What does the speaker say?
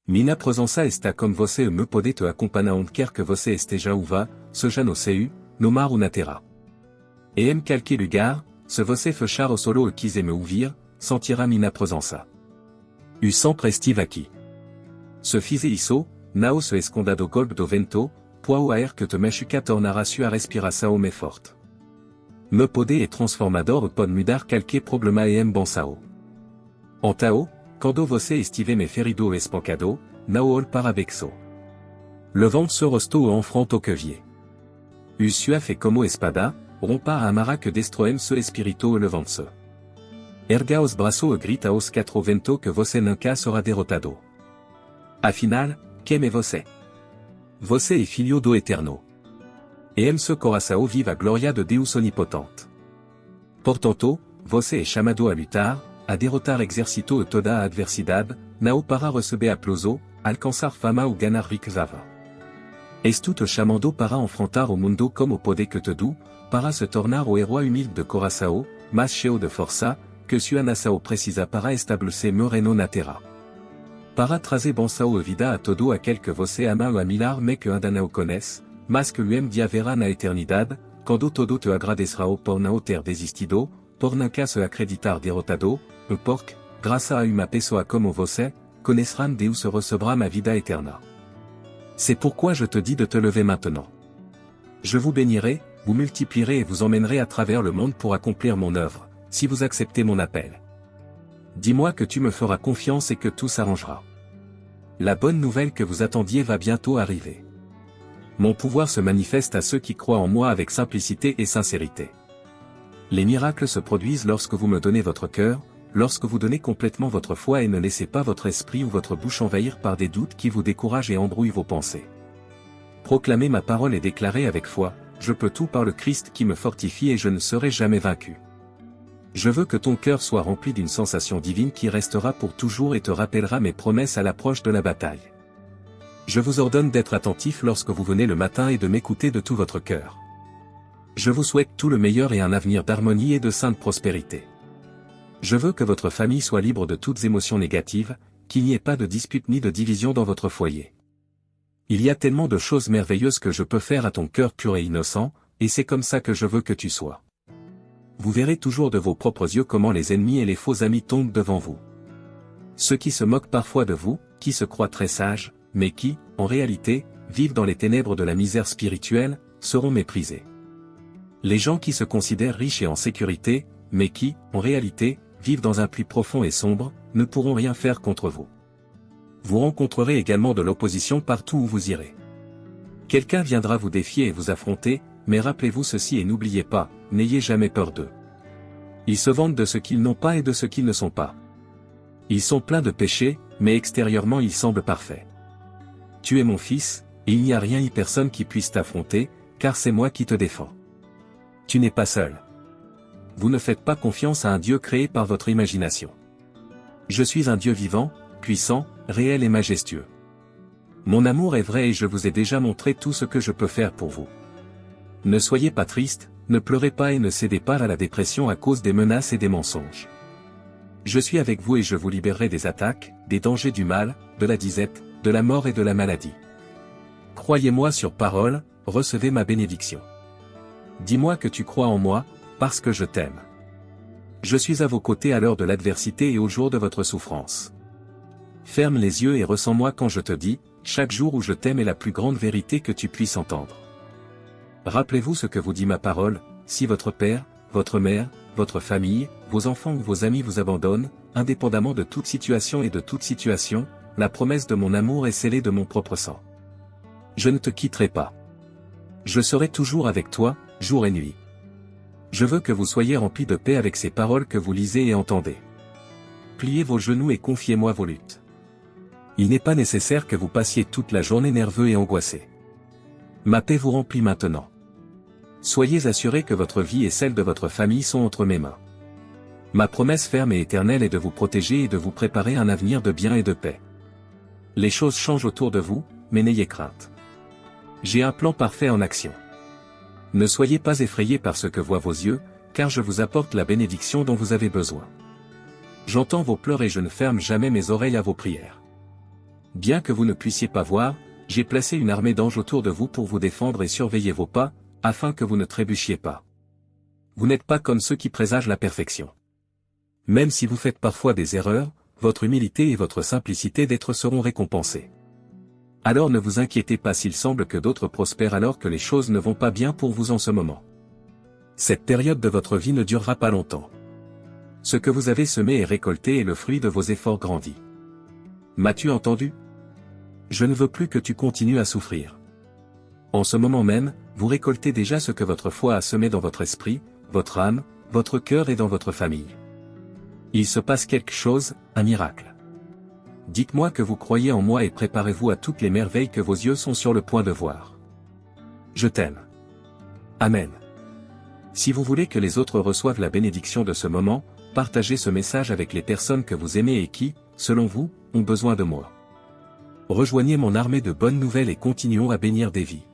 Minha presença está como você me pode te acompanhar onde quer que você esteja ou vá, seja no céu, no mar ou na terra. E em qualquer lugar, se você fechar o solo e quiser me ouvir, sentirá minha presença. O sempre estive aqui. Se fizer isso, não se esconda do golpe do vento, pois o ar que te machuca tornará sua respiração mais forte. Me pode e transformador pode mudar qualquer problema e em bom sao. Então, quando você estiver me ferido e espancado, não ol para vexo. Le vent se restou e enfronto que vie. O sua fait como espada, rompar a amarra que destroem se espírito e levante-se. Erga os braços e grita aos quatro ventos que você nunca será derrotado. Afinal, quem é você? Você é filho do Eterno. E em seu coração vive a glória de Deus onipotente. Portanto, você é chamado a lutar, a derrotar exército e toda a adversidade, não para receber aplauso, alcançar fama ou ganhar riqueza. Estou te chamando para enfrentar o mundo como pode que te dou, para se tornar o herói humilde de coração, mas cheio de força, que sua nação precisa para estabelecer meu reino na terra. Para trazer bonção e vida a todo aquele que você ama ou a milar mais que ainda não conhece, mas que o de haverá na eternidade, quando todo te agradecerá por não ter desistido, por nunca se acreditar derrotado, e porque, graças a uma pessoa como você, conhecerán Deus e receberá ma vida eterna. C'est pourquoi je te dis de te lever maintenant. Je vous bénirai, vous multiplierai et vous emmènerai à travers le monde pour accomplir mon œuvre, si vous acceptez mon appel. Dis-moi que tu me feras confiance et que tout s'arrangera. La bonne nouvelle que vous attendiez va bientôt arriver. Mon pouvoir se manifeste à ceux qui croient en moi avec simplicité et sincérité. Les miracles se produisent lorsque vous me donnez votre cœur, lorsque vous donnez complètement votre foi et ne laissez pas votre esprit ou votre bouche envahir par des doutes qui vous découragent et embrouillent vos pensées. Proclamez ma parole et déclarez avec foi, je peux tout par le Christ qui me fortifie et je ne serai jamais vaincu. Je veux que ton cœur soit rempli d'une sensation divine qui restera pour toujours et te rappellera mes promesses à l'approche de la bataille. Je vous ordonne d'être attentif lorsque vous venez le matin et de m'écouter de tout votre cœur. Je vous souhaite tout le meilleur et un avenir d'harmonie et de sainte prospérité. Je veux que votre famille soit libre de toutes émotions négatives, qu'il n'y ait pas de dispute ni de division dans votre foyer. Il y a tellement de choses merveilleuses que je peux faire à ton cœur pur et innocent, et c'est comme ça que je veux que tu sois. Vous verrez toujours de vos propres yeux comment les ennemis et les faux amis tombent devant vous. Ceux qui se moquent parfois de vous, qui se croient très sages, mais qui, en réalité, vivent dans les ténèbres de la misère spirituelle, seront méprisés. Les gens qui se considèrent riches et en sécurité, mais qui, en réalité, vivent dans un puits profond et sombre, ne pourront rien faire contre vous. Vous rencontrerez également de l'opposition partout où vous irez. Quelqu'un viendra vous défier et vous affronter, mais rappelez-vous ceci et n'oubliez pas, n'ayez jamais peur d'eux. Ils se vantent de ce qu'ils n'ont pas et de ce qu'ils ne sont pas. Ils sont pleins de péchés, mais extérieurement ils semblent parfaits. Tu es mon fils, et il n'y a rien ni personne qui puisse t'affronter, car c'est moi qui te défends. Tu n'es pas seul. Vous ne faites pas confiance à un Dieu créé par votre imagination. Je suis un Dieu vivant, puissant, réel et majestueux. Mon amour est vrai et je vous ai déjà montré tout ce que je peux faire pour vous. Ne soyez pas triste, ne pleurez pas et ne cédez pas à la dépression à cause des menaces et des mensonges. Je suis avec vous et je vous libérerai des attaques, des dangers du mal, de la disette, de la mort et de la maladie. Croyez-moi sur parole, recevez ma bénédiction. Dis-moi que tu crois en moi, parce que je t'aime. Je suis à vos côtés à l'heure de l'adversité et au jour de votre souffrance. Ferme les yeux et ressens-moi quand je te dis, chaque jour où je t'aime est la plus grande vérité que tu puisses entendre. Rappelez-vous ce que vous dit ma parole, si votre père, votre mère, votre famille, vos enfants ou vos amis vous abandonnent, indépendamment de toute situation et de toute situation, la promesse de mon amour est scellée de mon propre sang. Je ne te quitterai pas. Je serai toujours avec toi, jour et nuit. Je veux que vous soyez remplis de paix avec ces paroles que vous lisez et entendez. Pliez vos genoux et confiez-moi vos luttes. Il n'est pas nécessaire que vous passiez toute la journée nerveux et angoissé. Ma paix vous remplit maintenant. Soyez assurés que votre vie et celle de votre famille sont entre mes mains. Ma promesse ferme et éternelle est de vous protéger et de vous préparer un avenir de bien et de paix. Les choses changent autour de vous, mais n'ayez crainte. J'ai un plan parfait en action. Ne soyez pas effrayés par ce que voient vos yeux, car je vous apporte la bénédiction dont vous avez besoin. J'entends vos pleurs et je ne ferme jamais mes oreilles à vos prières. Bien que vous ne puissiez pas voir, j'ai placé une armée d'anges autour de vous pour vous défendre et surveiller vos pas, afin que vous ne trébuchiez pas. Vous n'êtes pas comme ceux qui présagent la perfection. Même si vous faites parfois des erreurs, votre humilité et votre simplicité d'être seront récompensées. Alors ne vous inquiétez pas s'il semble que d'autres prospèrent alors que les choses ne vont pas bien pour vous en ce moment. Cette période de votre vie ne durera pas longtemps. Ce que vous avez semé et récolté est le fruit de vos efforts grandis. M'as-tu entendu? Je ne veux plus que tu continues à souffrir. En ce moment même, vous récoltez déjà ce que votre foi a semé dans votre esprit, votre âme, votre cœur et dans votre famille. Il se passe quelque chose, un miracle. Dites-moi que vous croyez en moi et préparez-vous à toutes les merveilles que vos yeux sont sur le point de voir. Je t'aime. Amen. Si vous voulez que les autres reçoivent la bénédiction de ce moment, partagez ce message avec les personnes que vous aimez et qui, selon vous, ont besoin de moi. Rejoignez mon armée de bonnes nouvelles et continuons à bénir des vies.